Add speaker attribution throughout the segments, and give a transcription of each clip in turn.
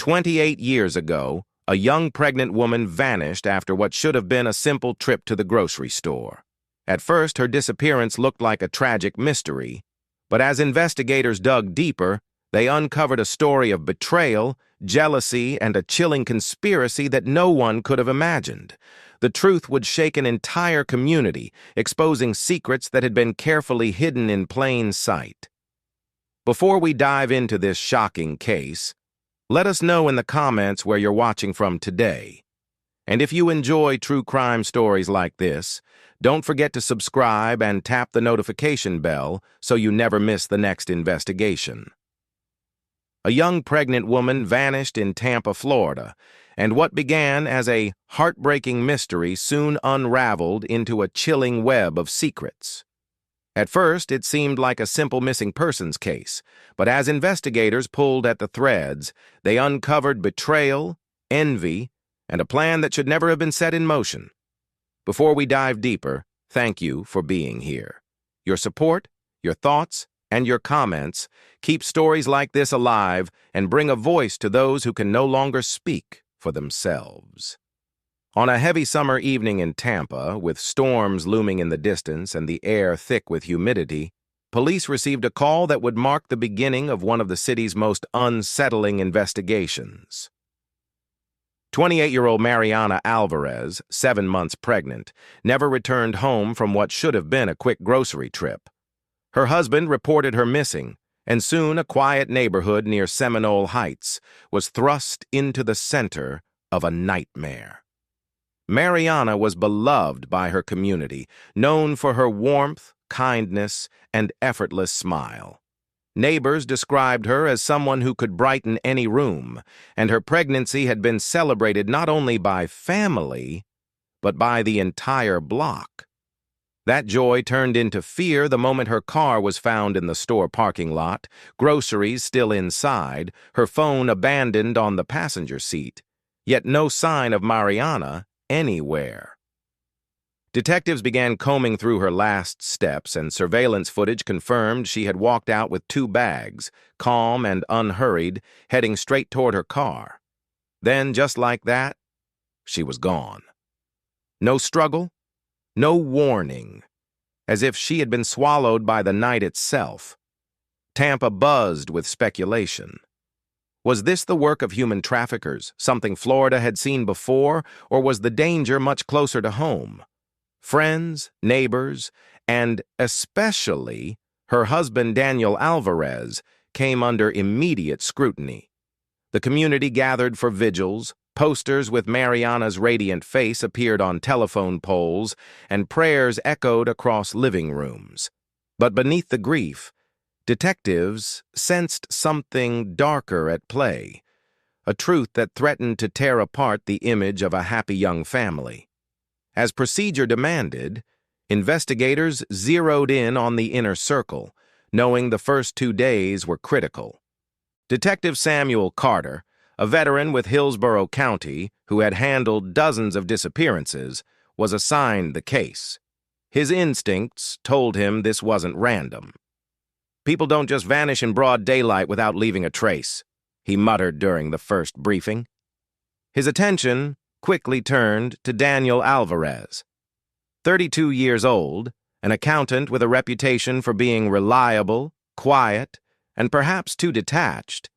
Speaker 1: 28 years ago, a young pregnant woman vanished after what should have been a simple trip to the grocery store. At first, her disappearance looked like a tragic mystery, but as investigators dug deeper, they uncovered a story of betrayal, jealousy, and a chilling conspiracy that no one could have imagined. The truth would shake an entire community, exposing secrets that had been carefully hidden in plain sight. Before we dive into this shocking case, let us know in the comments where you're watching from today. And if you enjoy true crime stories like this, don't forget to subscribe and tap the notification bell so you never miss the next investigation. A young pregnant woman vanished in Tampa, Florida, and what began as a heartbreaking mystery soon unraveled into a chilling web of secrets. At first, it seemed like a simple missing persons case, but as investigators pulled at the threads, they uncovered betrayal, envy, and a plan that should never have been set in motion. Before we dive deeper, thank you for being here. Your support, your thoughts, and your comments keep stories like this alive and bring a voice to those who can no longer speak for themselves. On a heavy summer evening in Tampa, with storms looming in the distance and the air thick with humidity, police received a call that would mark the beginning of one of the city's most unsettling investigations. 28-year-old Mariana Alvarez, 7 months pregnant, never returned home from what should have been a quick grocery trip. Her husband reported her missing, and soon a quiet neighborhood near Seminole Heights was thrust into the center of a nightmare. Mariana was beloved by her community, known for her warmth, kindness, and effortless smile. Neighbors described her as someone who could brighten any room, and her pregnancy had been celebrated not only by family, but by the entire block. That joy turned into fear the moment her car was found in the store parking lot, groceries still inside, her phone abandoned on the passenger seat, yet no sign of Mariana anywhere. Detectives began combing through her last steps, and surveillance footage confirmed she had walked out with 2 bags, calm and unhurried, heading straight toward her car. Then, just like that, she was gone. No struggle, no warning, as if she had been swallowed by the night itself. Tampa buzzed with speculation. Was this the work of human traffickers, something Florida had seen before, or was the danger much closer to home? Friends, neighbors, and especially her husband Daniel Alvarez came under immediate scrutiny. The community gathered for vigils, posters with Mariana's radiant face appeared on telephone poles, and prayers echoed across living rooms. But beneath the grief, detectives sensed something darker at play, a truth that threatened to tear apart the image of a happy young family. As procedure demanded, investigators zeroed in on the inner circle, knowing the first 2 days were critical. Detective Samuel Carter, a veteran with Hillsborough County who had handled dozens of disappearances, was assigned the case. His instincts told him this wasn't random. "People don't just vanish in broad daylight without leaving a trace," he muttered during the first briefing. His attention quickly turned to Daniel Alvarez. 32 years old, an accountant with a reputation for being reliable, quiet, and perhaps too detached,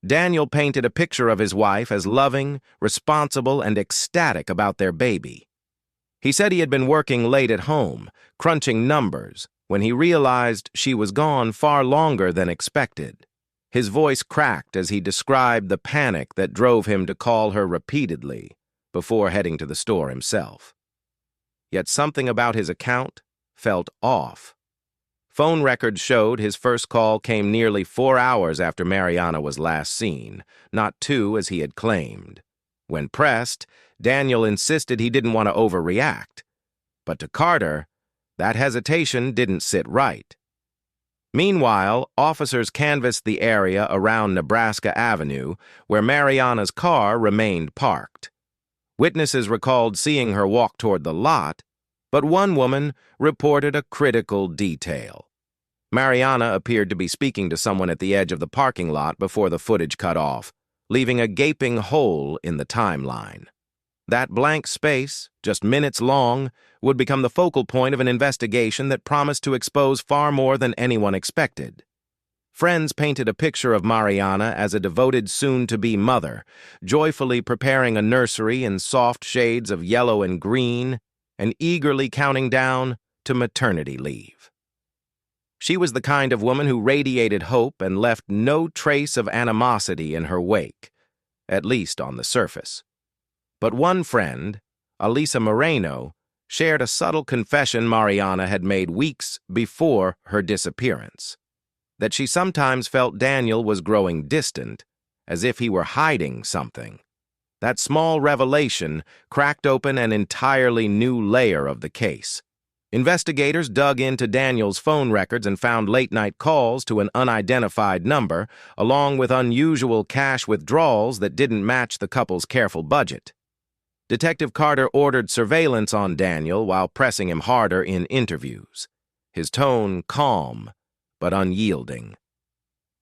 Speaker 1: Daniel painted a picture of his wife as loving, responsible, and ecstatic about their baby. He said he had been working late at home, crunching numbers, when he realized she was gone far longer than expected. His voice cracked as he described the panic that drove him to call her repeatedly before heading to the store himself. Yet something about his account felt off. Phone records showed his first call came nearly 4 hours after Mariana was last seen, not 2 as he had claimed. When pressed, Daniel insisted he didn't want to overreact. But to Carter, that hesitation didn't sit right. Meanwhile, officers canvassed the area around Nebraska Avenue, where Mariana's car remained parked. Witnesses recalled seeing her walk toward the lot, but one woman reported a critical detail. Mariana appeared to be speaking to someone at the edge of the parking lot before the footage cut off, leaving a gaping hole in the timeline. That blank space, just minutes long, would become the focal point of an investigation that promised to expose far more than anyone expected. Friends painted a picture of Mariana as a devoted soon-to-be mother, joyfully preparing a nursery in soft shades of yellow and green, and eagerly counting down to maternity leave. She was the kind of woman who radiated hope and left no trace of animosity in her wake, at least on the surface. But one friend, Elisa Moreno, shared a subtle confession Mariana had made weeks before her disappearance, that she sometimes felt Daniel was growing distant, as if he were hiding something. That small revelation cracked open an entirely new layer of the case. Investigators dug into Daniel's phone records and found late-night calls to an unidentified number, along with unusual cash withdrawals that didn't match the couple's careful budget. Detective Carter ordered surveillance on Daniel while pressing him harder in interviews, his tone calm but unyielding.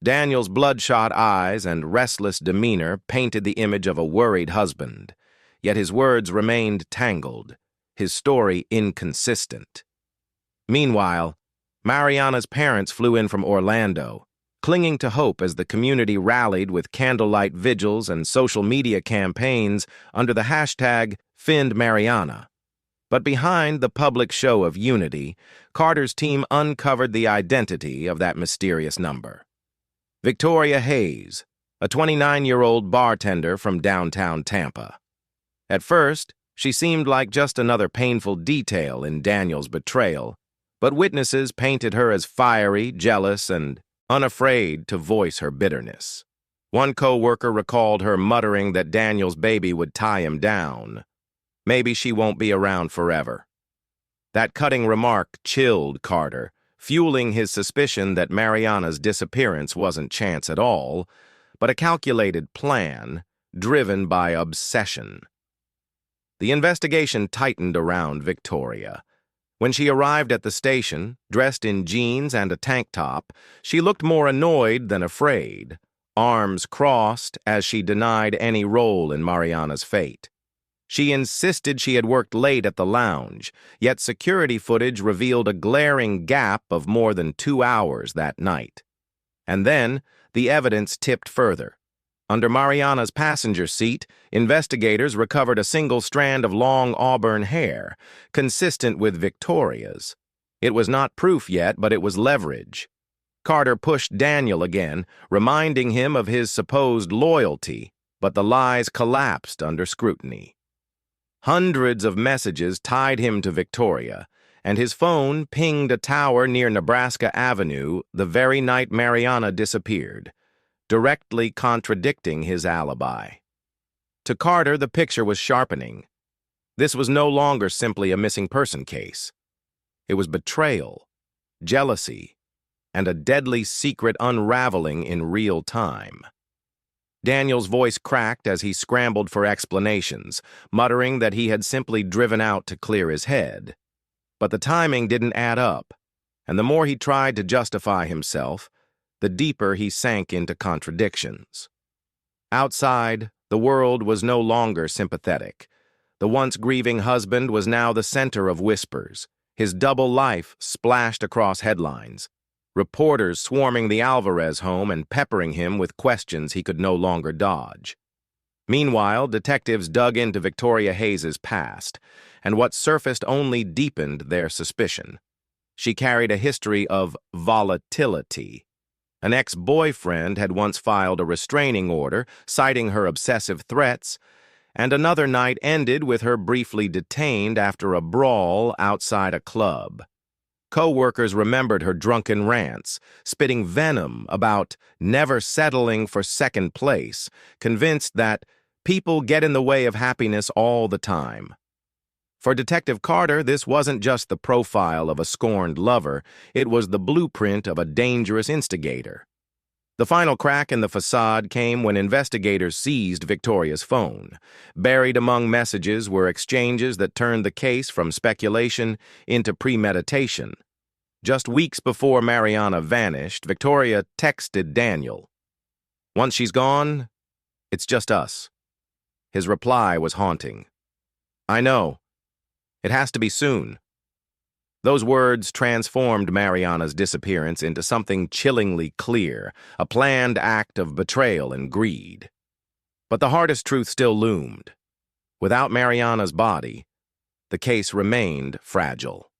Speaker 1: Daniel's bloodshot eyes and restless demeanor painted the image of a worried husband, yet his words remained tangled, his story inconsistent. Meanwhile, Mariana's parents flew in from Orlando, clinging to hope as the community rallied with candlelight vigils and social media campaigns under the hashtag #FindMariana. But behind the public show of unity, Carter's team uncovered the identity of that mysterious number. Victoria Hayes, a 29-year-old bartender from downtown Tampa. At first, she seemed like just another painful detail in Daniel's betrayal, but witnesses painted her as fiery, jealous, and unafraid to voice her bitterness. One co-worker recalled her muttering that Daniel's baby would tie him down. Maybe she won't be around forever. That cutting remark chilled Carter, fueling his suspicion that Mariana's disappearance wasn't chance at all, but a calculated plan driven by obsession. The investigation tightened around Victoria. When she arrived at the station, dressed in jeans and a tank top, she looked more annoyed than afraid, arms crossed as she denied any role in Mariana's fate. She insisted she had worked late at the lounge, yet security footage revealed a glaring gap of more than 2 hours that night. And then, the evidence tipped further. Under Mariana's passenger seat, investigators recovered a single strand of long auburn hair, consistent with Victoria's. It was not proof yet, but it was leverage. Carter pushed Daniel again, reminding him of his supposed loyalty, but the lies collapsed under scrutiny. Hundreds of messages tied him to Victoria, and his phone pinged a tower near Nebraska Avenue the very night Mariana disappeared, directly contradicting his alibi. To Carter, the picture was sharpening. This was no longer simply a missing person case. It was betrayal, jealousy, and a deadly secret unraveling in real time. Daniel's voice cracked as he scrambled for explanations, muttering that he had simply driven out to clear his head. But the timing didn't add up, and the more he tried to justify himself, the deeper he sank into contradictions. Outside, the world was no longer sympathetic. The once grieving husband was now the center of whispers, his double life splashed across headlines, reporters swarming the Alvarez home and peppering him with questions he could no longer dodge. Meanwhile, detectives dug into Victoria Hayes's past, and what surfaced only deepened their suspicion. She carried a history of volatility. An ex-boyfriend had once filed a restraining order, citing her obsessive threats, and another night ended with her briefly detained after a brawl outside a club. Co-workers remembered her drunken rants, spitting venom about never settling for second place, convinced that people get in the way of happiness all the time. For Detective Carter, this wasn't just the profile of a scorned lover, it was the blueprint of a dangerous instigator. The final crack in the facade came when investigators seized Victoria's phone. Buried among messages were exchanges that turned the case from speculation into premeditation. Just weeks before Mariana vanished, Victoria texted Daniel. "Once she's gone, It's just us. His reply was haunting. I know. It has to be soon. Those words transformed Mariana's disappearance into something chillingly clear, a planned act of betrayal and greed. But the hardest truth still loomed. Without Mariana's body, the case remained fragile.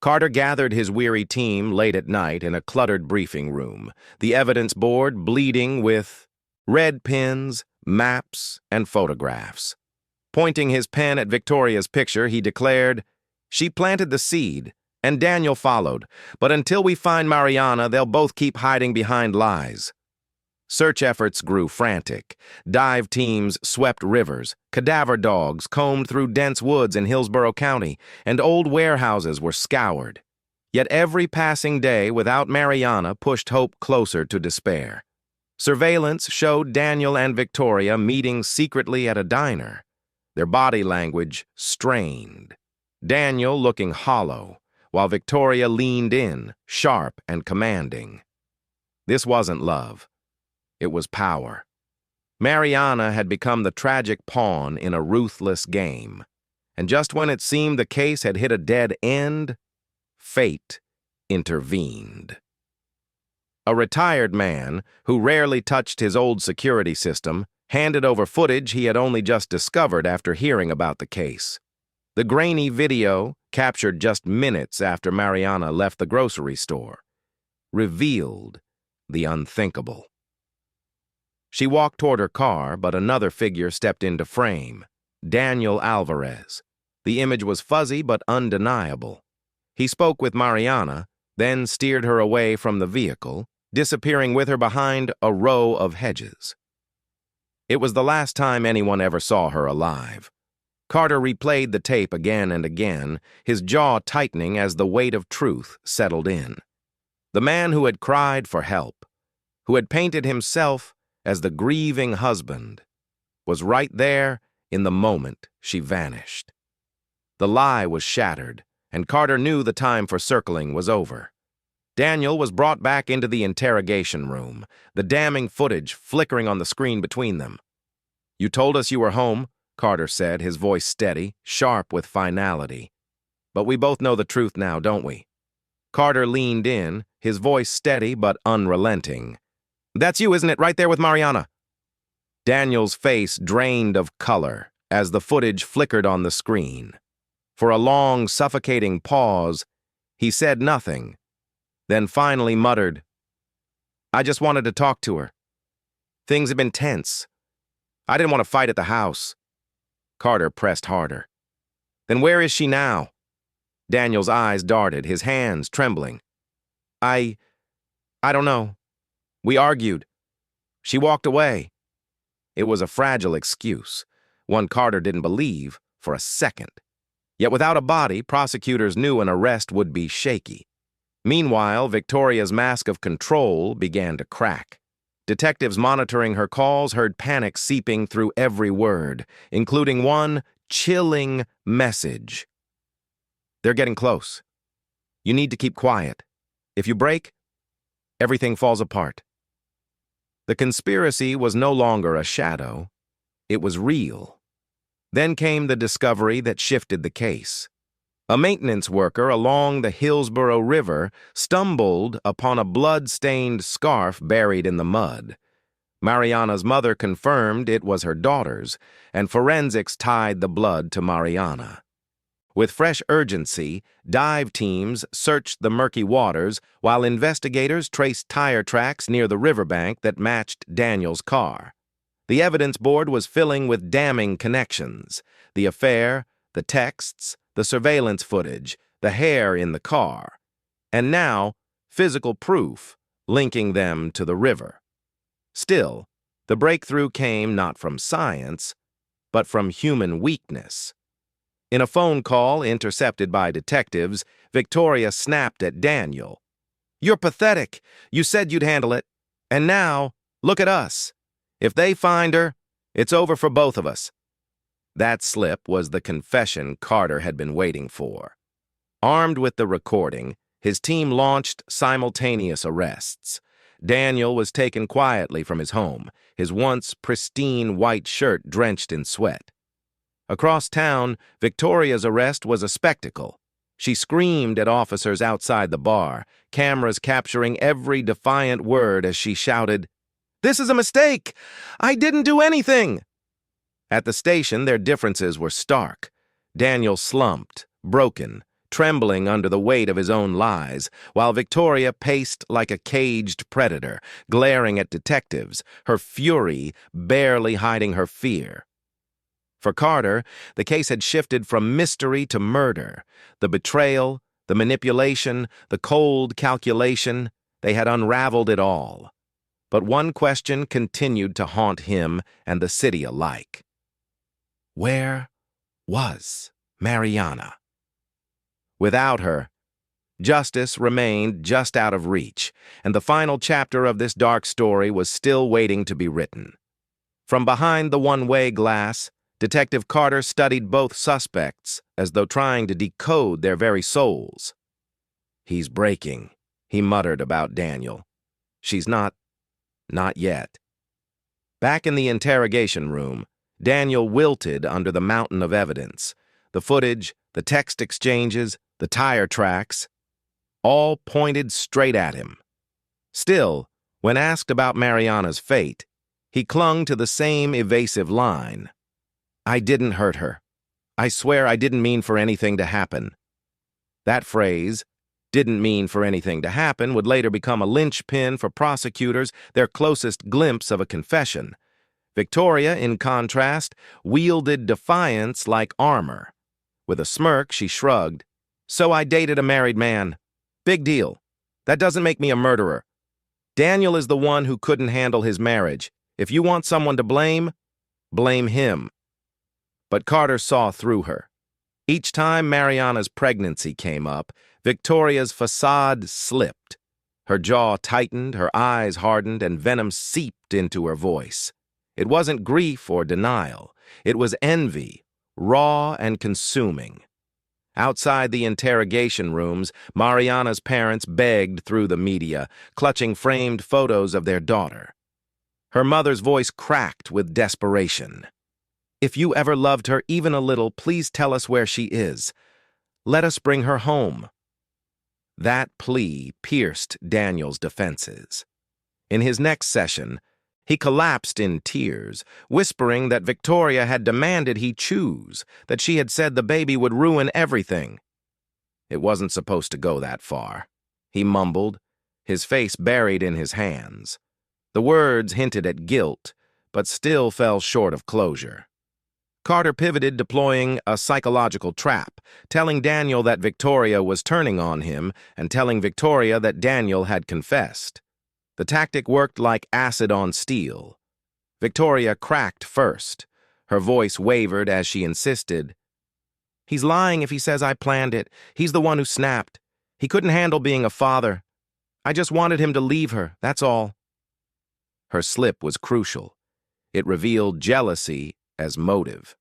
Speaker 1: Carter gathered his weary team late at night in a cluttered briefing room, the evidence board bleeding with red pens, maps, and photographs. Pointing his pen at Victoria's picture, he declared, "She planted the seed, and Daniel followed, but until we find Mariana, they'll both keep hiding behind lies." Search efforts grew frantic. Dive teams swept rivers, cadaver dogs combed through dense woods in Hillsborough County, and old warehouses were scoured. Yet every passing day without Mariana pushed hope closer to despair. Surveillance showed Daniel and Victoria meeting secretly at a diner, their body language strained. Daniel looking hollow, while Victoria leaned in, sharp and commanding. This wasn't love. It was power. Mariana had become the tragic pawn in a ruthless game. And just when it seemed the case had hit a dead end, fate intervened. A retired man, who rarely touched his old security system, handed over footage he had only just discovered after hearing about the case. The grainy video, captured just minutes after Mariana left the grocery store, revealed the unthinkable. She walked toward her car, but another figure stepped into frame, Daniel Alvarez. The image was fuzzy but undeniable. He spoke with Mariana, then steered her away from the vehicle, disappearing with her behind a row of hedges. It was the last time anyone ever saw her alive. Carter replayed the tape again and again, his jaw tightening as the weight of truth settled in. The man who had cried for help, who had painted himself as the grieving husband, was right there in the moment she vanished. The lie was shattered, and Carter knew the time for circling was over. Daniel was brought back into the interrogation room, the damning footage flickering on the screen between them. "You told us you were home," Carter said, his voice steady, sharp with finality. "But we both know the truth now, don't we?" Carter leaned in, his voice steady but unrelenting. "That's you, isn't it, right there with Mariana?" Daniel's face drained of color as the footage flickered on the screen. For a long, suffocating pause, he said nothing, then finally muttered, "I just wanted to talk to her. Things have been tense. I didn't want to fight at the house." Carter pressed harder. "Then where is she now?" Daniel's eyes darted, his hands trembling. I don't know. We argued. She walked away." It was a fragile excuse, one Carter didn't believe for a second. Yet without a body, prosecutors knew an arrest would be shaky. Meanwhile, Victoria's mask of control began to crack. Detectives monitoring her calls heard panic seeping through every word, including one chilling message. "They're getting close. You need to keep quiet. If you break, everything falls apart." The conspiracy was no longer a shadow. It was real. Then came the discovery that shifted the case. A maintenance worker along the Hillsborough River stumbled upon a blood-stained scarf buried in the mud. Mariana's mother confirmed it was her daughter's, and forensics tied the blood to Mariana. With fresh urgency, dive teams searched the murky waters while investigators traced tire tracks near the riverbank that matched Daniel's car. The evidence board was filling with damning connections: the affair, the texts, the surveillance footage, the hair in the car, and now physical proof linking them to the river. Still, the breakthrough came not from science, but from human weakness. In a phone call intercepted by detectives, Victoria snapped at Daniel. "You're pathetic. You said you'd handle it. And now, look at us. If they find her, it's over for both of us." That slip was the confession Carter had been waiting for. Armed with the recording, his team launched simultaneous arrests. Daniel was taken quietly from his home, his once pristine white shirt drenched in sweat. Across town, Victoria's arrest was a spectacle. She screamed at officers outside the bar, cameras capturing every defiant word as she shouted, "This is a mistake! I didn't do anything!" At the station, their differences were stark. Daniel slumped, broken, trembling under the weight of his own lies, while Victoria paced like a caged predator, glaring at detectives, her fury barely hiding her fear. For Carter, the case had shifted from mystery to murder. The betrayal, the manipulation, the cold calculation, they had unraveled it all. But one question continued to haunt him and the city alike. Where was Mariana? Without her, justice remained just out of reach, and the final chapter of this dark story was still waiting to be written. From behind the one-way glass, Detective Carter studied both suspects as though trying to decode their very souls. "He's breaking," he muttered about Daniel. "She's not yet." Back in the interrogation room, Daniel wilted under the mountain of evidence. The footage, the text exchanges, the tire tracks, all pointed straight at him. Still, when asked about Mariana's fate, he clung to the same evasive line. "I didn't hurt her. I swear I didn't mean for anything to happen." That phrase, "didn't mean for anything to happen," would later become a linchpin for prosecutors, their closest glimpse of a confession. Victoria, in contrast, wielded defiance like armor. With a smirk, she shrugged. "So I dated a married man. Big deal. That doesn't make me a murderer. Daniel is the one who couldn't handle his marriage. If you want someone to blame, blame him." But Carter saw through her. Each time Mariana's pregnancy came up, Victoria's facade slipped. Her jaw tightened, her eyes hardened, and venom seeped into her voice. It wasn't grief or denial. It was envy, raw and consuming. Outside the interrogation rooms, Mariana's parents begged through the media, clutching framed photos of their daughter. Her mother's voice cracked with desperation. "If you ever loved her even a little, please tell us where she is. Let us bring her home." That plea pierced Daniel's defenses. In his next session, he collapsed in tears, whispering that Victoria had demanded he choose, that she had said the baby would ruin everything. "It wasn't supposed to go that far," he mumbled, his face buried in his hands. The words hinted at guilt, but still fell short of closure. Carter pivoted, deploying a psychological trap, telling Daniel that Victoria was turning on him and telling Victoria that Daniel had confessed. The tactic worked like acid on steel. Victoria cracked first. Her voice wavered as she insisted, "He's lying if he says I planned it. He's the one who snapped. He couldn't handle being a father. I just wanted him to leave her, that's all." Her slip was crucial. It revealed jealousy as motive.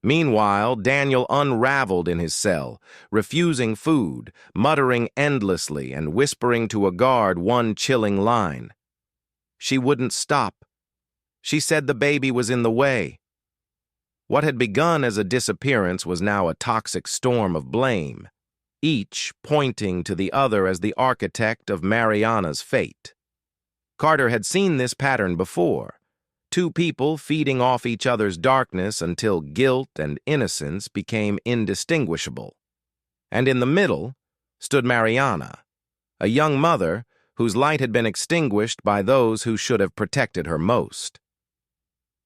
Speaker 1: Meanwhile, Daniel unraveled in his cell, refusing food, muttering endlessly and whispering to a guard one chilling line. She wouldn't stop. She said the baby was in the way. What had begun as a disappearance was now a toxic storm of blame, each pointing to the other as the architect of Mariana's fate. Carter had seen this pattern before. Two people feeding off each other's darkness until guilt and innocence became indistinguishable. And in the middle stood Mariana, a young mother whose light had been extinguished by those who should have protected her most.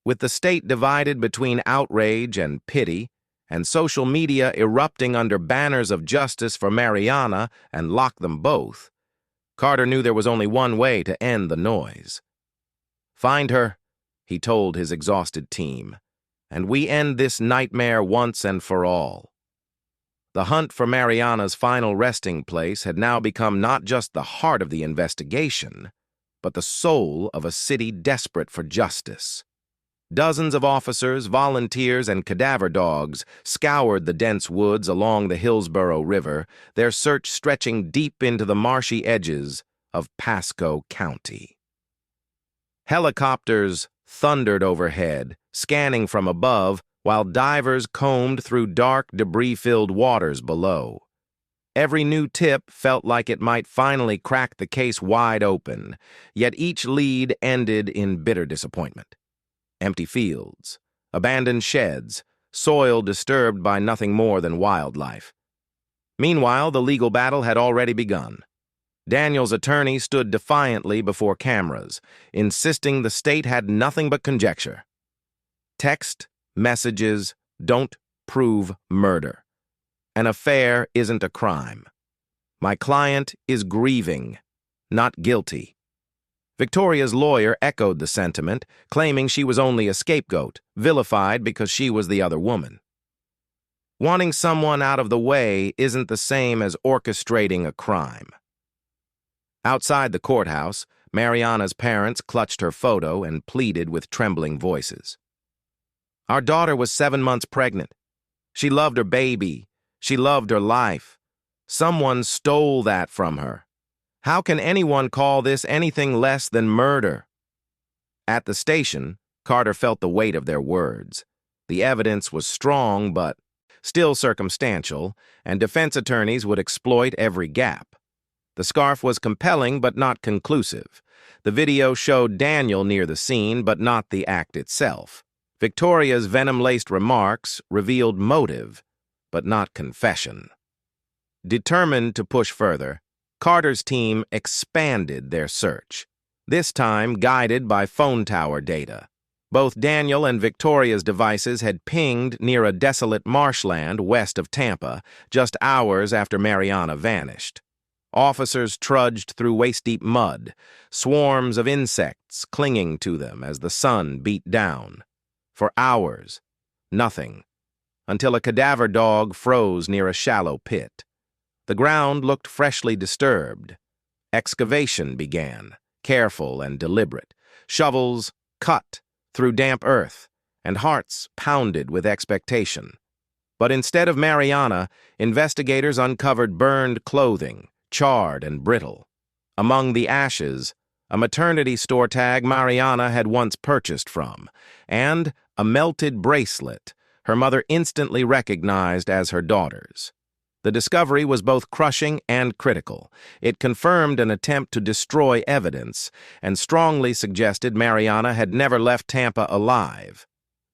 Speaker 1: With the state divided between outrage and pity, and social media erupting under banners of justice for Mariana and lock them both, Carter knew there was only one way to end the noise. "Find her," he told his exhausted team, "and we end this nightmare once and for all." The hunt for Mariana's final resting place had now become not just the heart of the investigation, but the soul of a city desperate for justice. Dozens of officers, volunteers, and cadaver dogs scoured the dense woods along the Hillsborough River, their search stretching deep into the marshy edges of Pasco County. Helicopters thundered overhead, scanning from above, while divers combed through dark, debris-filled waters below. Every new tip felt like it might finally crack the case wide open, yet each lead ended in bitter disappointment. Empty fields, abandoned sheds, soil disturbed by nothing more than wildlife. Meanwhile, the legal battle had already begun. Daniel's attorney stood defiantly before cameras, insisting the state had nothing but conjecture. Text messages don't prove murder. An affair isn't a crime. My client is grieving, not guilty. Victoria's lawyer echoed the sentiment, claiming she was only a scapegoat, vilified because she was the other woman. Wanting someone out of the way isn't the same as orchestrating a crime. Outside the courthouse, Mariana's parents clutched her photo and pleaded with trembling voices. Our daughter was 7 months pregnant. She loved her baby. She loved her life. Someone stole that from her. How can anyone call this anything less than murder? At the station, Carter felt the weight of their words. The evidence was strong, but still circumstantial, and defense attorneys would exploit every gap. The scarf was compelling, but not conclusive. The video showed Daniel near the scene, but not the act itself. Victoria's venom-laced remarks revealed motive, but not confession. Determined to push further, Carter's team expanded their search, this time guided by phone tower data. Both Daniel and Victoria's devices had pinged near a desolate marshland west of Tampa, just hours after Mariana vanished. Officers trudged through waist-deep mud, swarms of insects clinging to them as the sun beat down. For hours, nothing, until a cadaver dog froze near a shallow pit. The ground looked freshly disturbed. Excavation began, careful and deliberate. Shovels cut through damp earth, and hearts pounded with expectation. But instead of Mariana, investigators uncovered burned clothing, charred and brittle. Among the ashes, a maternity store tag Mariana had once purchased from, and a melted bracelet her mother instantly recognized as her daughter's. The discovery was both crushing and critical. It confirmed an attempt to destroy evidence and strongly suggested Mariana had never left Tampa alive.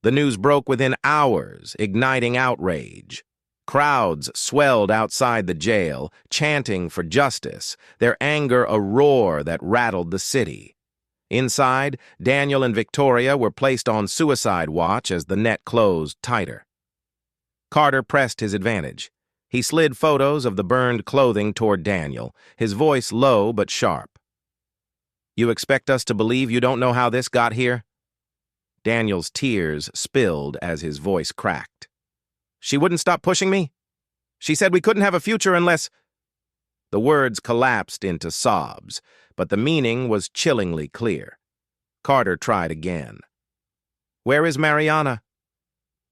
Speaker 1: The news broke within hours, igniting outrage. Crowds swelled outside the jail, chanting for justice, their anger a roar that rattled the city. Inside, Daniel and Victoria were placed on suicide watch as the net closed tighter. Carter pressed his advantage. He slid photos of the burned clothing toward Daniel, his voice low but sharp. You expect us to believe you don't know how this got here? Daniel's tears spilled as his voice cracked. She wouldn't stop pushing me? She said we couldn't have a future unless... The words collapsed into sobs, but the meaning was chillingly clear. Carter tried again. Where is Mariana?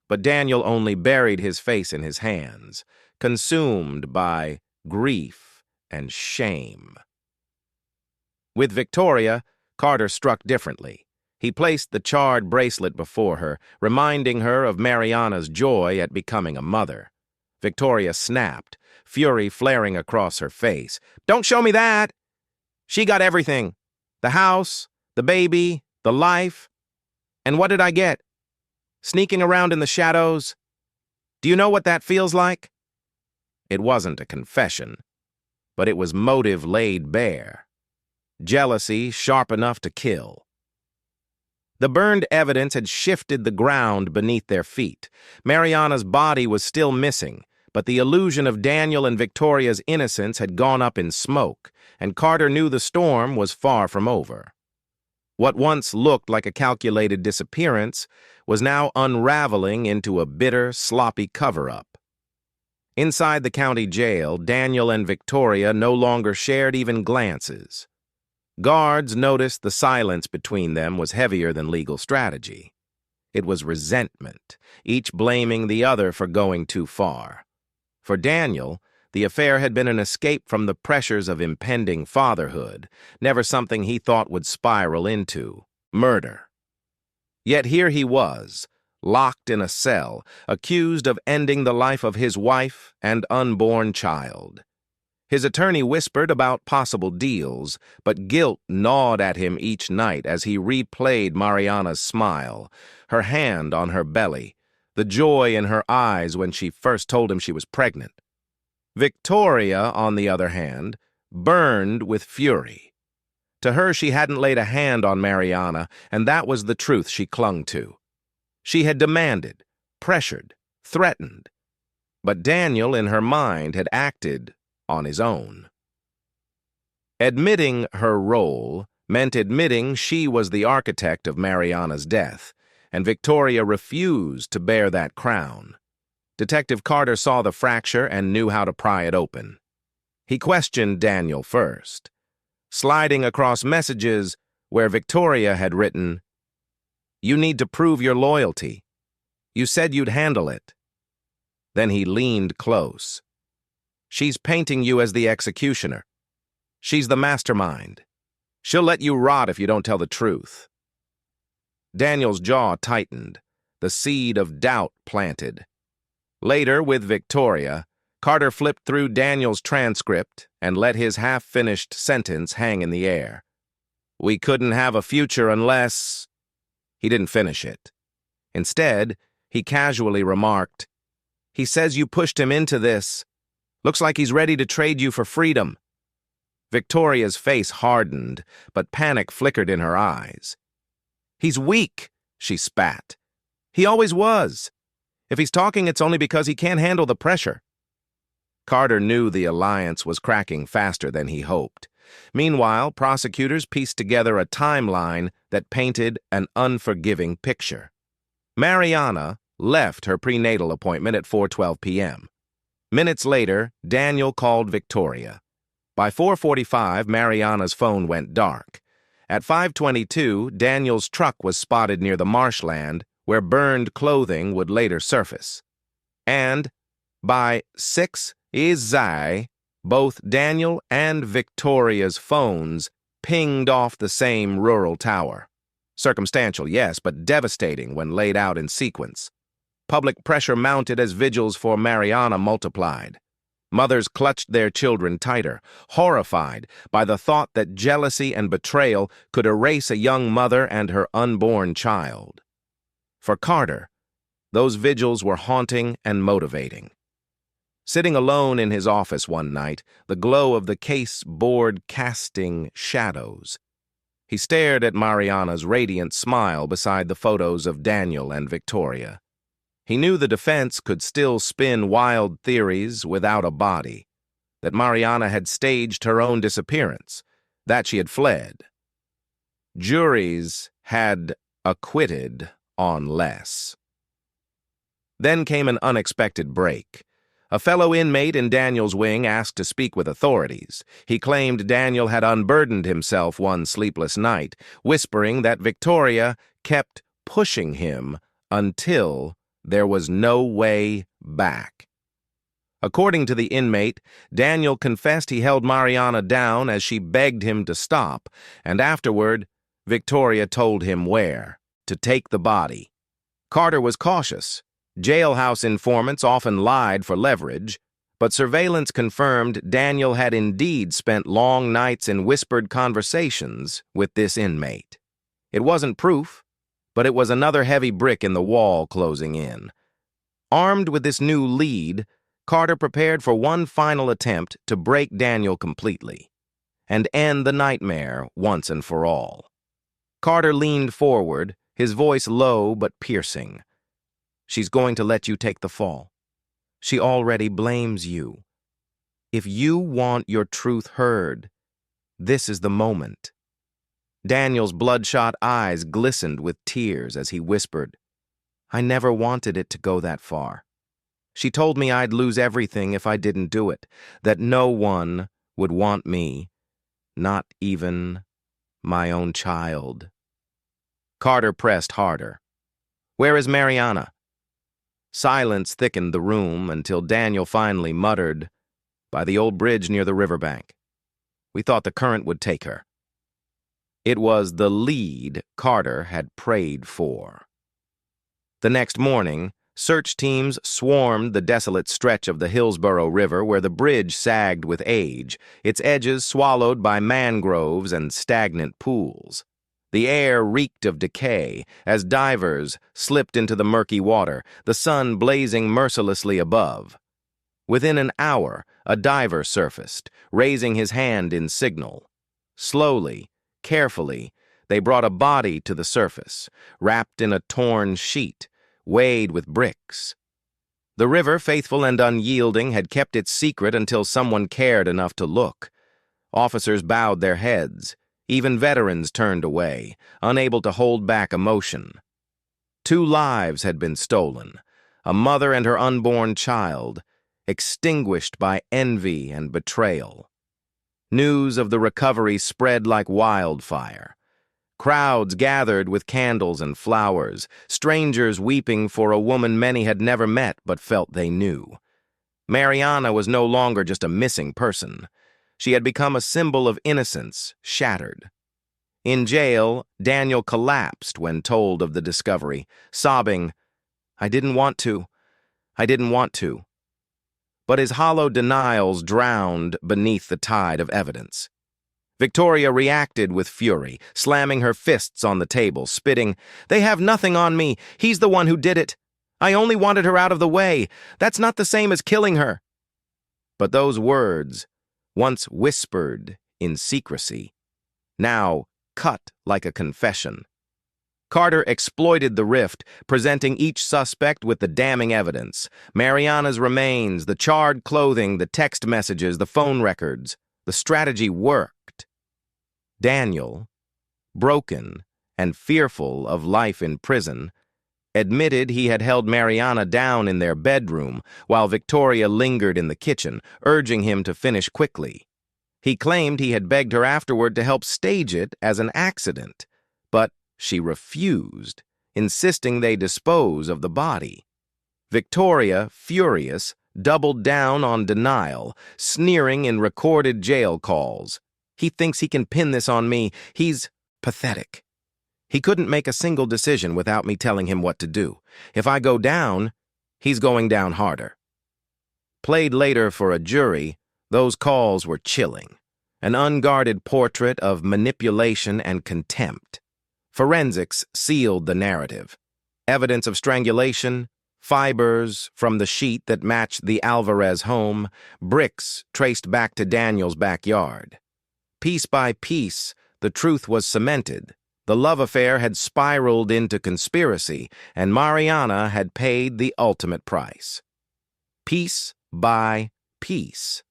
Speaker 1: But Daniel only buried his face in his hands, consumed by grief and shame. With Victoria, Carter struck differently. He placed the charred bracelet before her, reminding her of Mariana's joy at becoming a mother. Victoria snapped, fury flaring across her face. Don't show me that! She got everything. The house, the baby, the life. And what did I get? Sneaking around in the shadows? Do you know what that feels like? It wasn't a confession, but it was motive laid bare. Jealousy sharp enough to kill. The burned evidence had shifted the ground beneath their feet. Mariana's body was still missing, but the illusion of Daniel and Victoria's innocence had gone up in smoke, and Carter knew the storm was far from over. What once looked like a calculated disappearance was now unraveling into a bitter, sloppy cover-up. Inside the county jail, Daniel and Victoria no longer shared even glances. Guards noticed the silence between them was heavier than legal strategy. It was resentment, each blaming the other for going too far. For Daniel, The affair had been an escape from the pressures of impending fatherhood, never something he thought would spiral into murder. Yet here he was, locked in a cell, accused of ending the life of his wife and unborn child. His attorney whispered about possible deals, but guilt gnawed at him each night as he replayed Mariana's smile, her hand on her belly, the joy in her eyes when she first told him she was pregnant. Victoria, on the other hand, burned with fury. To her, she hadn't laid a hand on Mariana, and that was the truth she clung to. She had demanded, pressured, threatened. But Daniel, in her mind, had acted on his own. Admitting her role meant admitting she was the architect of Mariana's death, and Victoria refused to bear that crown. Detective Carter saw the fracture and knew how to pry it open. He questioned Daniel first, sliding across messages where Victoria had written, "You need to prove your loyalty. You said you'd handle it." Then he leaned close. "She's painting you as the executioner. She's the mastermind. She'll let you rot if you don't tell the truth." Daniel's jaw tightened, the seed of doubt planted. Later, with Victoria, Carter flipped through Daniel's transcript and let his half-finished sentence hang in the air. "We couldn't have a future unless—" He didn't finish it. Instead, he casually remarked, "He says you pushed him into this. Looks like he's ready to trade you for freedom." Victoria's face hardened, but panic flickered in her eyes. "He's weak," she spat. "He always was. If he's talking, it's only because he can't handle the pressure." Carter knew the alliance was cracking faster than he hoped. Meanwhile, prosecutors pieced together a timeline that painted an unforgiving picture. Mariana left her prenatal appointment at 4:12 p.m. Minutes later, Daniel called Victoria. By 4:45, Mariana's phone went dark. At 5:22, Daniel's truck was spotted near the marshland, where burned clothing would later surface. And by 6:00, both Daniel and Victoria's phones pinged off the same rural tower. Circumstantial, yes, but devastating when laid out in sequence. Public pressure mounted as vigils for Mariana multiplied. Mothers clutched their children tighter, horrified by the thought that jealousy and betrayal could erase a young mother and her unborn child. For Carter, those vigils were haunting and motivating. Sitting alone in his office one night, the glow of the case board casting shadows, he stared at Mariana's radiant smile beside the photos of Daniel and Victoria. He knew the defense could still spin wild theories without a body, that Mariana had staged her own disappearance, that she had fled. Juries had acquitted on less. Then came an unexpected break. A fellow inmate in Daniel's wing asked to speak with authorities. He claimed Daniel had unburdened himself one sleepless night, whispering that Victoria kept pushing him until there was no way back. According to the inmate, Daniel confessed he held Mariana down as she begged him to stop, and afterward, Victoria told him where to take the body. Carter was cautious. Jailhouse informants often lied for leverage, but surveillance confirmed Daniel had indeed spent long nights in whispered conversations with this inmate. It wasn't proof, but it was another heavy brick in the wall closing in. Armed with this new lead, Carter prepared for one final attempt to break Daniel completely and end the nightmare once and for all. Carter leaned forward, his voice low but piercing. "She's going to let you take the fall. She already blames you. If you want your truth heard, this is the moment." Daniel's bloodshot eyes glistened with tears as he whispered, "I never wanted it to go that far. She told me I'd lose everything if I didn't do it, that no one would want me, not even my own child." Carter pressed harder. "Where is Mariana?" Silence thickened the room until Daniel finally muttered, by the old bridge near the riverbank. We thought the current would take her. It was the lead Carter had prayed for. The next morning, search teams swarmed the desolate stretch of the Hillsborough River where the bridge sagged with age, its edges swallowed by mangroves and stagnant pools. The air reeked of decay as divers slipped into the murky water, the sun blazing mercilessly above. Within an hour, a diver surfaced, raising his hand in signal. Slowly, carefully, they brought a body to the surface, wrapped in a torn sheet, weighed with bricks. The river, faithful and unyielding, had kept its secret until someone cared enough to look. Officers bowed their heads. Even veterans turned away, unable to hold back emotion. 2 lives had been stolen, a mother and her unborn child, extinguished by envy and betrayal. News of the recovery spread like wildfire. Crowds gathered with candles and flowers, strangers weeping for a woman many had never met but felt they knew. Mariana was no longer just a missing person. She had become a symbol of innocence, shattered. In jail, Daniel collapsed when told of the discovery, sobbing, "I didn't want to. I didn't want to." But his hollow denials drowned beneath the tide of evidence. Victoria reacted with fury, slamming her fists on the table, spitting, "They have nothing on me. He's the one who did it. I only wanted her out of the way. That's not the same as killing her." But those words, once whispered in secrecy, now cut like a confession. Carter exploited the rift, presenting each suspect with the damning evidence. Mariana's remains, the charred clothing, the text messages, the phone records. The strategy worked. Daniel, broken and fearful of life in prison, admitted he had held Mariana down in their bedroom while Victoria lingered in the kitchen, urging him to finish quickly. He claimed he had begged her afterward to help stage it as an accident, but she refused, insisting they dispose of the body. Victoria, furious, doubled down on denial, sneering in recorded jail calls. "He thinks he can pin this on me. He's pathetic. He couldn't make a single decision without me telling him what to do. If I go down, he's going down harder." Played later for a jury, those calls were chilling, an unguarded portrait of manipulation and contempt. Forensics sealed the narrative. Evidence of strangulation, fibers from the sheet that matched the Alvarez home, bricks traced back to Daniel's backyard. Piece by piece, the truth was cemented. The love affair had spiraled into conspiracy, and Mariana had paid the ultimate price. Piece by piece.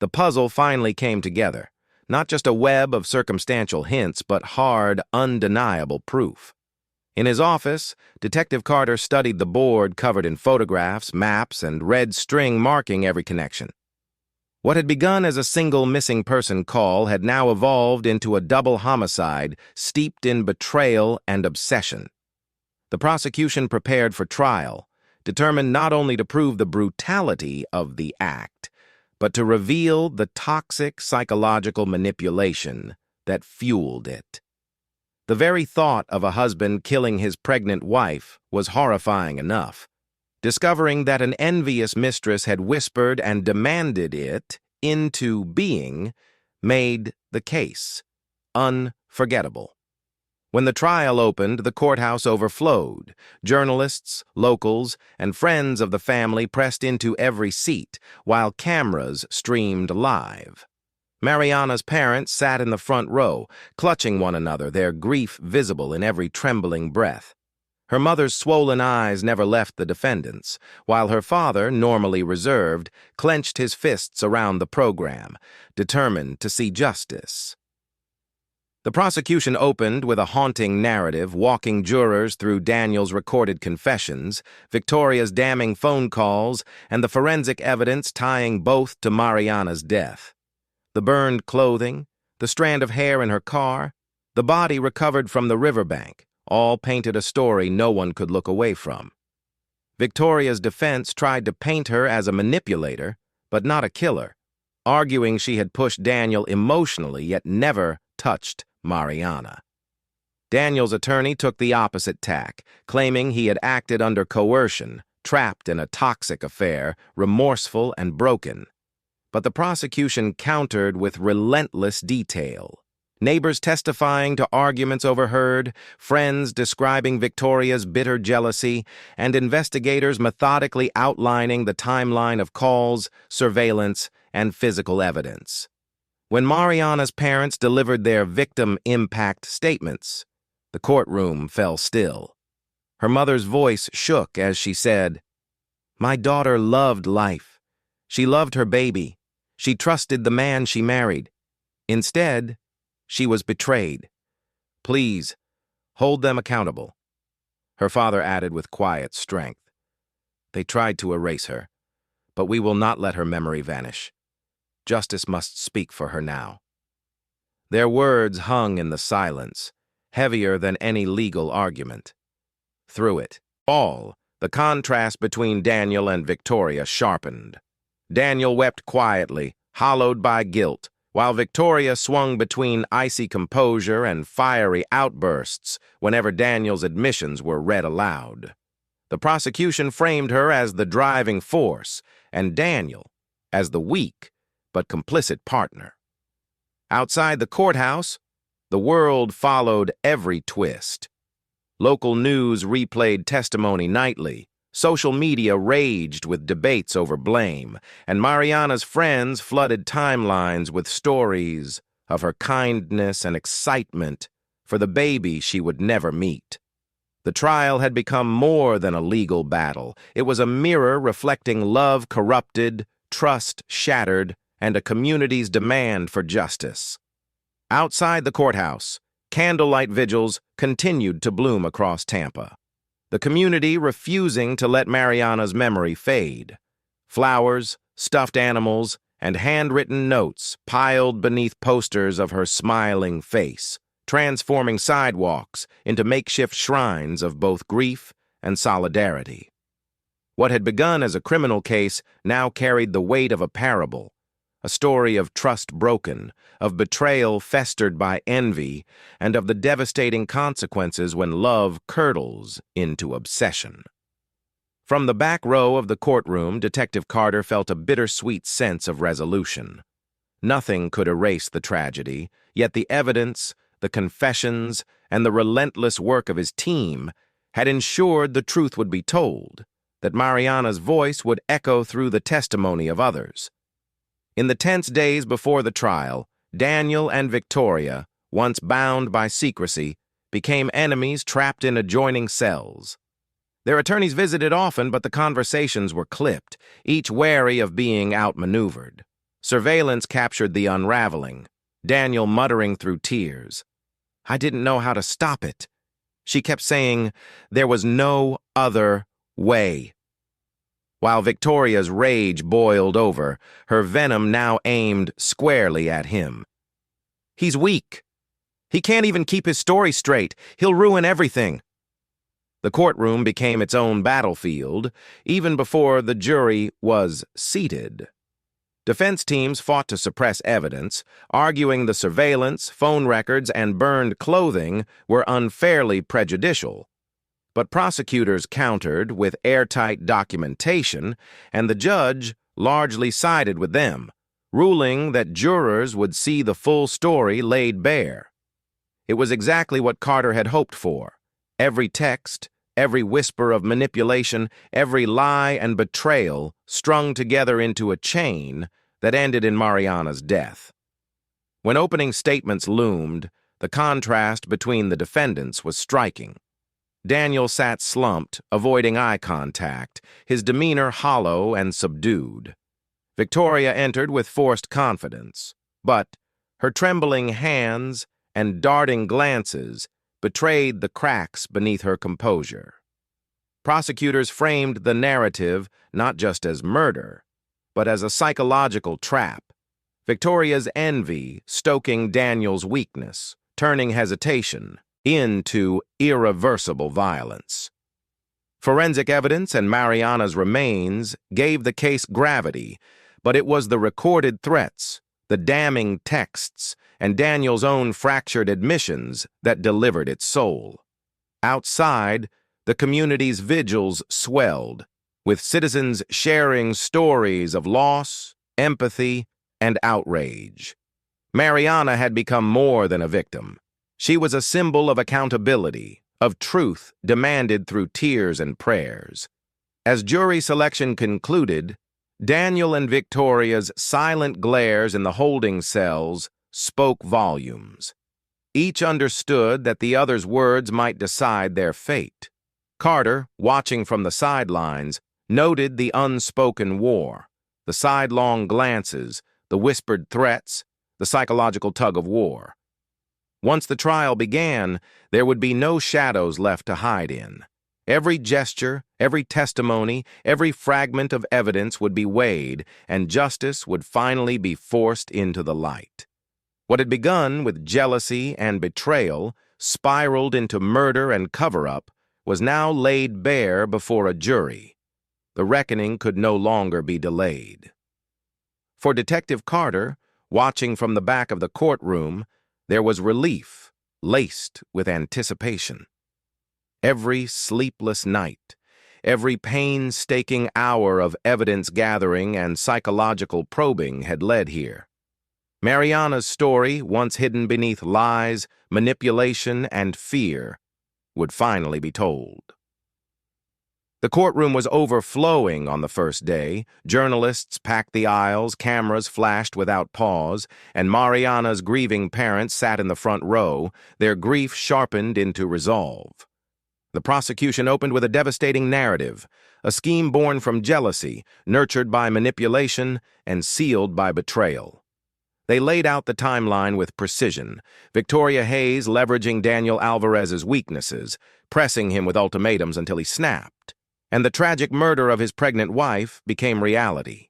Speaker 1: The puzzle finally came together, not just a web of circumstantial hints, but hard, undeniable proof. In his office, Detective Carter studied the board covered in photographs, maps, and red string marking every connection. What had begun as a single missing person call had now evolved into a double homicide steeped in betrayal and obsession. The prosecution prepared for trial, determined not only to prove the brutality of the act, but to reveal the toxic psychological manipulation that fueled it. The very thought of a husband killing his pregnant wife was horrifying enough. Discovering that an envious mistress had whispered and demanded it into being made the case unforgettable. When the trial opened, the courthouse overflowed. Journalists, locals, and friends of the family pressed into every seat, while cameras streamed live. Mariana's parents sat in the front row, clutching one another, their grief visible in every trembling breath. Her mother's swollen eyes never left the defendants, while her father, normally reserved, clenched his fists around the program, determined to see justice. The prosecution opened with a haunting narrative, walking jurors through Daniel's recorded confessions, Victoria's damning phone calls, and the forensic evidence tying both to Mariana's death. The burned clothing, the strand of hair in her car, the body recovered from the riverbank, all painted a story no one could look away from. Victoria's defense tried to paint her as a manipulator, but not a killer, arguing she had pushed Daniel emotionally yet never touched Mariana. Daniel's attorney took the opposite tack, claiming he had acted under coercion, trapped in a toxic affair, remorseful and broken. But the prosecution countered with relentless detail. Neighbors testifying to arguments overheard, friends describing Victoria's bitter jealousy, and investigators methodically outlining the timeline of calls, surveillance, and physical evidence. When Mariana's parents delivered their victim impact statements, the courtroom fell still. Her mother's voice shook as she said, "My daughter loved life. She loved her baby. She trusted the man she married. Instead, she was betrayed. Please, hold them accountable." Her father added with quiet strength, "They tried to erase her, but we will not let her memory vanish. Justice must speak for her now." Their words hung in the silence, heavier than any legal argument. Through it all, the contrast between Daniel and Victoria sharpened. Daniel wept quietly, hollowed by guilt, while Victoria swung between icy composure and fiery outbursts whenever Daniel's admissions were read aloud. The prosecution framed her as the driving force, and Daniel as the weak but complicit partner. Outside the courthouse, the world followed every twist. Local news replayed testimony nightly, social media raged with debates over blame, and Mariana's friends flooded timelines with stories of her kindness and excitement for the baby she would never meet. The trial had become more than a legal battle. It was a mirror reflecting love corrupted, trust shattered, and a community's demand for justice. Outside the courthouse, candlelight vigils continued to bloom across Tampa, the community refusing to let Mariana's memory fade. Flowers, stuffed animals, and handwritten notes piled beneath posters of her smiling face, transforming sidewalks into makeshift shrines of both grief and solidarity. What had begun as a criminal case now carried the weight of a parable, a story of trust broken, of betrayal festered by envy, and of the devastating consequences when love curdles into obsession. From the back row of the courtroom, Detective Carter felt a bittersweet sense of resolution. Nothing could erase the tragedy, yet the evidence, the confessions, and the relentless work of his team had ensured the truth would be told, that Mariana's voice would echo through the testimony of others. In the tense days before the trial, Daniel and Victoria, once bound by secrecy, became enemies trapped in adjoining cells. Their attorneys visited often, but the conversations were clipped, each wary of being outmaneuvered. Surveillance captured the unraveling, Daniel muttering through tears, "I didn't know how to stop it." She kept saying, "There was no other way." While Victoria's rage boiled over, her venom now aimed squarely at him. "He's weak. He can't even keep his story straight. He'll ruin everything." The courtroom became its own battlefield, even before the jury was seated. Defense teams fought to suppress evidence, arguing the surveillance, phone records, and burned clothing were unfairly prejudicial. But prosecutors countered with airtight documentation, and the judge largely sided with them, ruling that jurors would see the full story laid bare. It was exactly what Carter had hoped for. Every text, every whisper of manipulation, every lie and betrayal strung together into a chain that ended in Mariana's death. When opening statements loomed, the contrast between the defendants was striking. Daniel sat slumped, avoiding eye contact, his demeanor hollow and subdued. Victoria entered with forced confidence, but her trembling hands and darting glances betrayed the cracks beneath her composure. Prosecutors framed the narrative not just as murder, but as a psychological trap, Victoria's envy stoking Daniel's weakness, turning hesitation into irreversible violence. Forensic evidence and Mariana's remains gave the case gravity, but it was the recorded threats, the damning texts, and Daniel's own fractured admissions that delivered its soul. Outside, the community's vigils swelled, with citizens sharing stories of loss, empathy, and outrage. Mariana had become more than a victim. She was a symbol of accountability, of truth demanded through tears and prayers. As jury selection concluded, Daniel and Victoria's silent glares in the holding cells spoke volumes. Each understood that the other's words might decide their fate. Carter, watching from the sidelines, noted the unspoken war, the sidelong glances, the whispered threats, the psychological tug-of-war. Once the trial began, there would be no shadows left to hide in. Every gesture, every testimony, every fragment of evidence would be weighed, and justice would finally be forced into the light. What had begun with jealousy and betrayal, spiraled into murder and cover-up, was now laid bare before a jury. The reckoning could no longer be delayed. For Detective Carter, watching from the back of the courtroom, there was relief, laced with anticipation. Every sleepless night, every painstaking hour of evidence gathering and psychological probing had led here. Mariana's story, once hidden beneath lies, manipulation, and fear, would finally be told. The courtroom was overflowing on the first day. Journalists packed the aisles, cameras flashed without pause, and Mariana's grieving parents sat in the front row, their grief sharpened into resolve. The prosecution opened with a devastating narrative, a scheme born from jealousy, nurtured by manipulation, and sealed by betrayal. They laid out the timeline with precision, Victoria Hayes leveraging Daniel Alvarez's weaknesses, pressing him with ultimatums until he snapped. And the tragic murder of his pregnant wife became reality.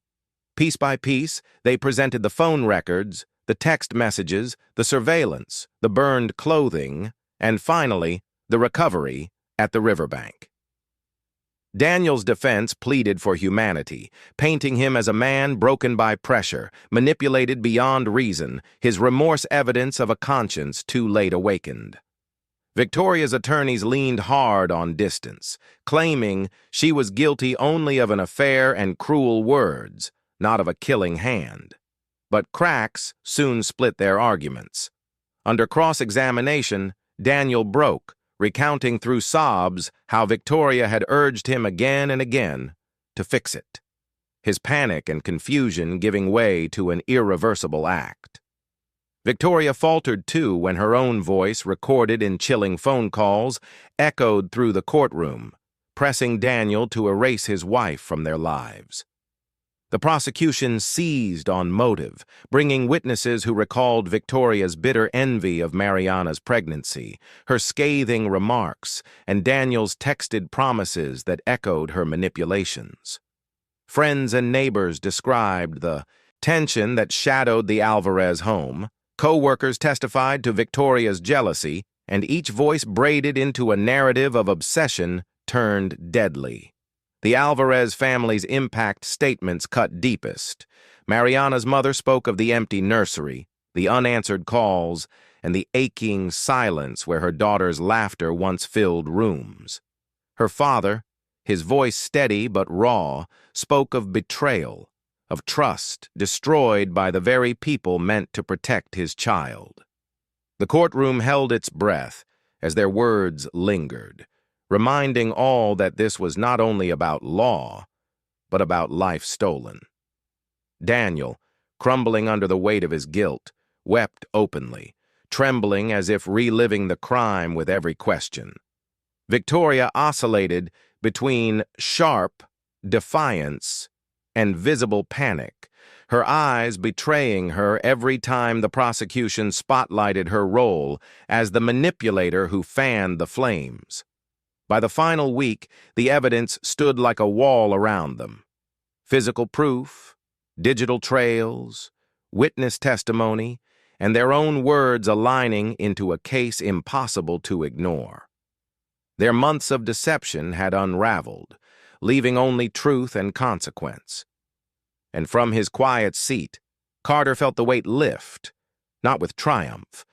Speaker 1: Piece by piece, they presented the phone records, the text messages, the surveillance, the burned clothing, and finally, the recovery at the riverbank. Daniel's defense pleaded for humanity, painting him as a man broken by pressure, manipulated beyond reason, his remorse evidence of a conscience too late awakened. Victoria's attorneys leaned hard on distance, claiming she was guilty only of an affair and cruel words, not of a killing hand. But cracks soon split their arguments. Under cross-examination, Daniel broke, recounting through sobs how Victoria had urged him again and again to fix it, his panic and confusion giving way to an irreversible act. Victoria faltered too when her own voice, recorded in chilling phone calls, echoed through the courtroom, pressing Daniel to erase his wife from their lives. The prosecution seized on motive, bringing witnesses who recalled Victoria's bitter envy of Mariana's pregnancy, her scathing remarks, and Daniel's texted promises that echoed her manipulations. Friends and neighbors described the tension that shadowed the Alvarez home. Co-workers testified to Victoria's jealousy, and each voice braided into a narrative of obsession turned deadly. The Alvarez family's impact statements cut deepest. Mariana's mother spoke of the empty nursery, the unanswered calls, and the aching silence where her daughter's laughter once filled rooms. Her father, his voice steady but raw, spoke of betrayal, of trust destroyed by the very people meant to protect his child. The courtroom held its breath as their words lingered, reminding all that this was not only about law, but about life stolen. Daniel, crumbling under the weight of his guilt, wept openly, trembling as if reliving the crime with every question. Victoria oscillated between sharp defiance and visible panic, her eyes betraying her every time the prosecution spotlighted her role as the manipulator who fanned the flames. By the final week, the evidence stood like a wall around them. Physical proof, digital trails, witness testimony, and their own words aligning into a case impossible to ignore. Their months of deception had unraveled, leaving only truth and consequence. and from his quiet seat, Carter felt the weight lift, not with triumph,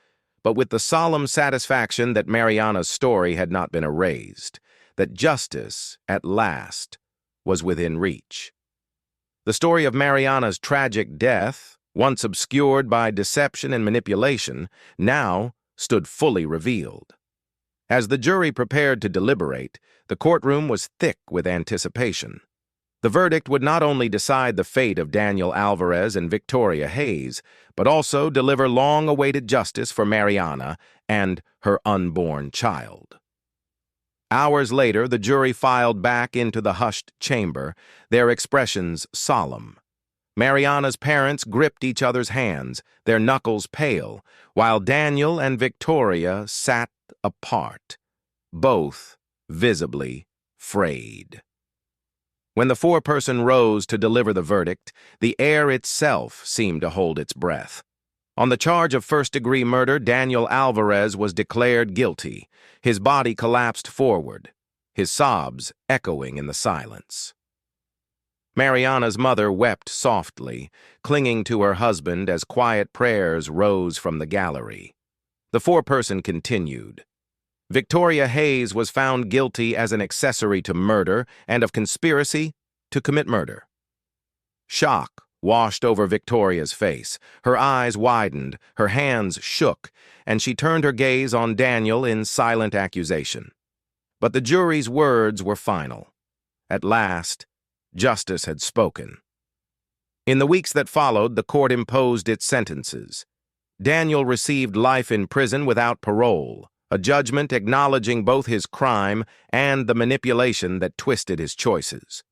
Speaker 1: but with the solemn satisfaction that Mariana's story had not been erased, that justice, at last, was within reach. The story of Mariana's tragic death, once obscured by deception and manipulation, now stood fully revealed. As the jury prepared to deliberate, the courtroom was thick with anticipation. The verdict would not only decide the fate of Daniel Alvarez and Victoria Hayes, but also deliver long-awaited justice for Mariana and her unborn child. Hours later, the jury filed back into the hushed chamber, their expressions solemn. Mariana's parents gripped each other's hands, their knuckles pale, while Daniel and Victoria sat apart, both visibly frayed. When the foreperson rose to deliver the verdict, the air itself seemed to hold its breath. On the charge of first-degree murder, Daniel Alvarez was declared guilty. His body collapsed forward, his sobs echoing in the silence. Mariana's mother wept softly, clinging to her husband as quiet prayers rose from the gallery. The foreperson continued. Victoria Hayes was found guilty as an accessory to murder and of conspiracy to commit murder. Shock washed over Victoria's face. Her eyes widened, her hands shook, and she turned her gaze on Daniel in silent accusation. But the jury's words were final. At last, justice had spoken. In the weeks that followed, the court imposed its sentences. Daniel received life in prison without parole, a judgment acknowledging both his crime and the manipulation that twisted his choices.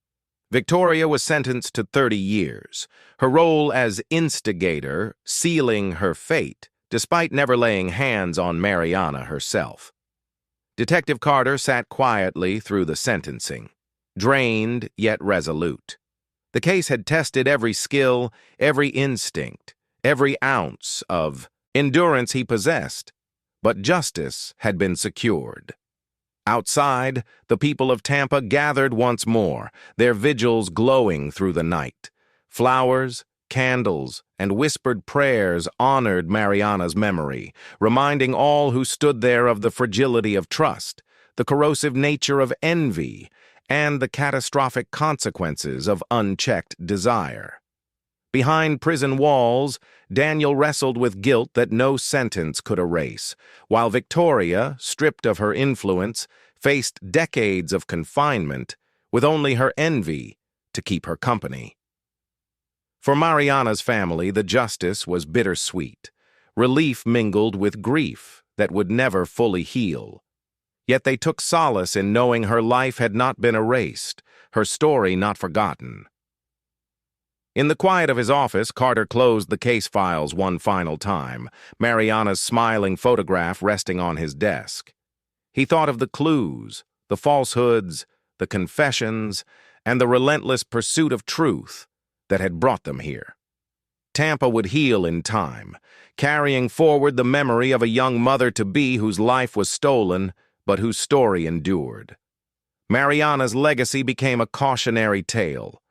Speaker 1: Victoria was sentenced to 30 years, her role as instigator sealing her fate, despite never laying hands on Mariana herself. Detective Carter sat quietly through the sentencing, drained yet resolute. The case had tested every skill, every instinct, every ounce of endurance he possessed, but justice had been secured. Outside, the people of Tampa gathered once more, their vigils glowing through the night. Flowers, candles, and whispered prayers honored Mariana's memory, reminding all who stood there of the fragility of trust, the corrosive nature of envy, and the catastrophic consequences of unchecked desire. Behind prison walls, Daniel wrestled with guilt that no sentence could erase, while Victoria, stripped of her influence, faced decades of confinement with only her envy to keep her company. For Mariana's family, the justice was bittersweet, relief mingled with grief that would never fully heal. Yet they took solace in knowing her life had not been erased, her story not forgotten. In the quiet of his office, Carter closed the case files one final time, Mariana's smiling photograph resting on his desk. He thought of the clues, the falsehoods, the confessions, and the relentless pursuit of truth that had brought them here. Tampa would heal in time, carrying forward the memory of a young mother-to-be whose life was stolen, but whose story endured. Mariana's legacy became a cautionary tale,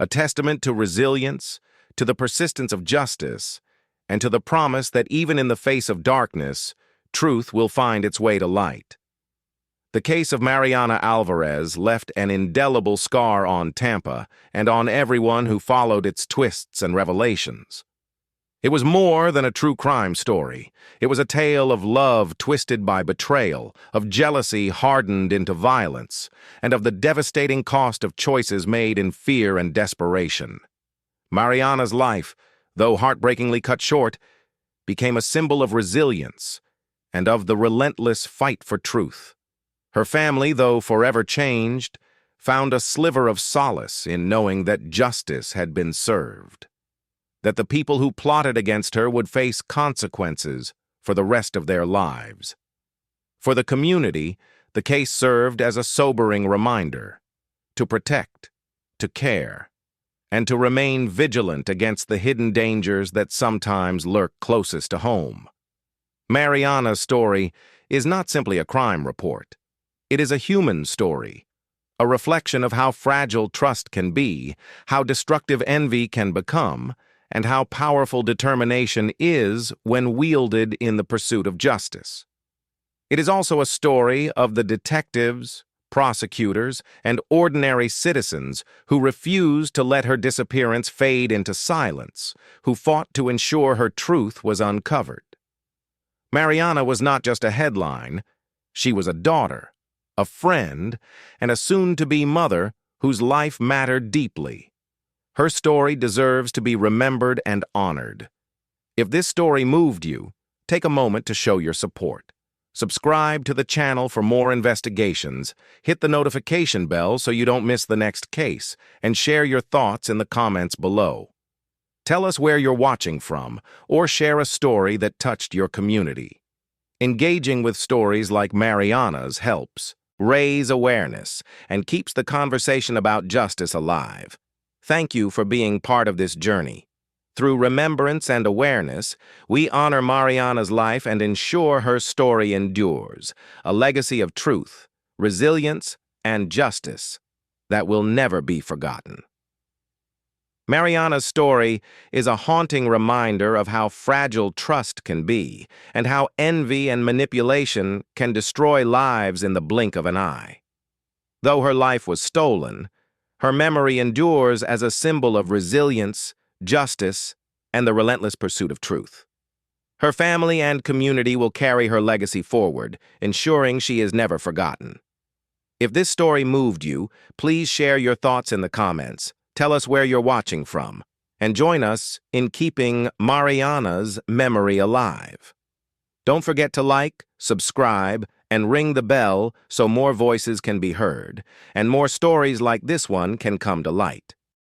Speaker 1: a testament to resilience, to the persistence of justice, and to the promise that even in the face of darkness, truth will find its way to light. The case of Mariana Alvarez left an indelible scar on Tampa and on everyone who followed its twists and revelations. It was more than a true crime story. It was a tale of love twisted by betrayal, of jealousy hardened into violence, and of the devastating cost of choices made in fear and desperation. Mariana's life, though heartbreakingly cut short, became a symbol of resilience and of the relentless fight for truth. Her family, though forever changed, found a sliver of solace in knowing that justice had been served, that the people who plotted against her would face consequences for the rest of their lives. For the community, the case served as a sobering reminder to protect, to care, and to remain vigilant against the hidden dangers that sometimes lurk closest to home. Mariana's story is not simply a crime report. It is a human story, a reflection of how fragile trust can be, how destructive envy can become, and how powerful determination is when wielded in the pursuit of justice. It is also a story of the detectives, prosecutors, and ordinary citizens who refused to let her disappearance fade into silence, who fought to ensure her truth was uncovered. Mariana was not just a headline, she was a daughter, a friend, and a soon-to-be mother whose life mattered deeply. Her story deserves to be remembered and honored. If this story moved you, take a moment to show your support. Subscribe to the channel for more investigations, hit the notification bell so you don't miss the next case, and share your thoughts in the comments below. Tell us where you're watching from, or share a story that touched your community. Engaging with stories like Mariana's helps raise awareness and keeps the conversation about justice alive. Thank you for being part of this journey. Through remembrance and awareness, we honor Mariana's life and ensure her story endures, a legacy of truth, resilience, and justice that will never be forgotten. Mariana's story is a haunting reminder of how fragile trust can be and how envy and manipulation can destroy lives in the blink of an eye. Though her life was stolen, her memory endures as a symbol of resilience, justice, and the relentless pursuit of truth. Her family and community will carry her legacy forward, ensuring she is never forgotten. If this story moved you, please share your thoughts in the comments. Tell us where you're watching from, and join us in keeping Mariana's memory alive. Don't forget to like, subscribe, and ring the bell so more voices can be heard, and more stories like this one can come to light.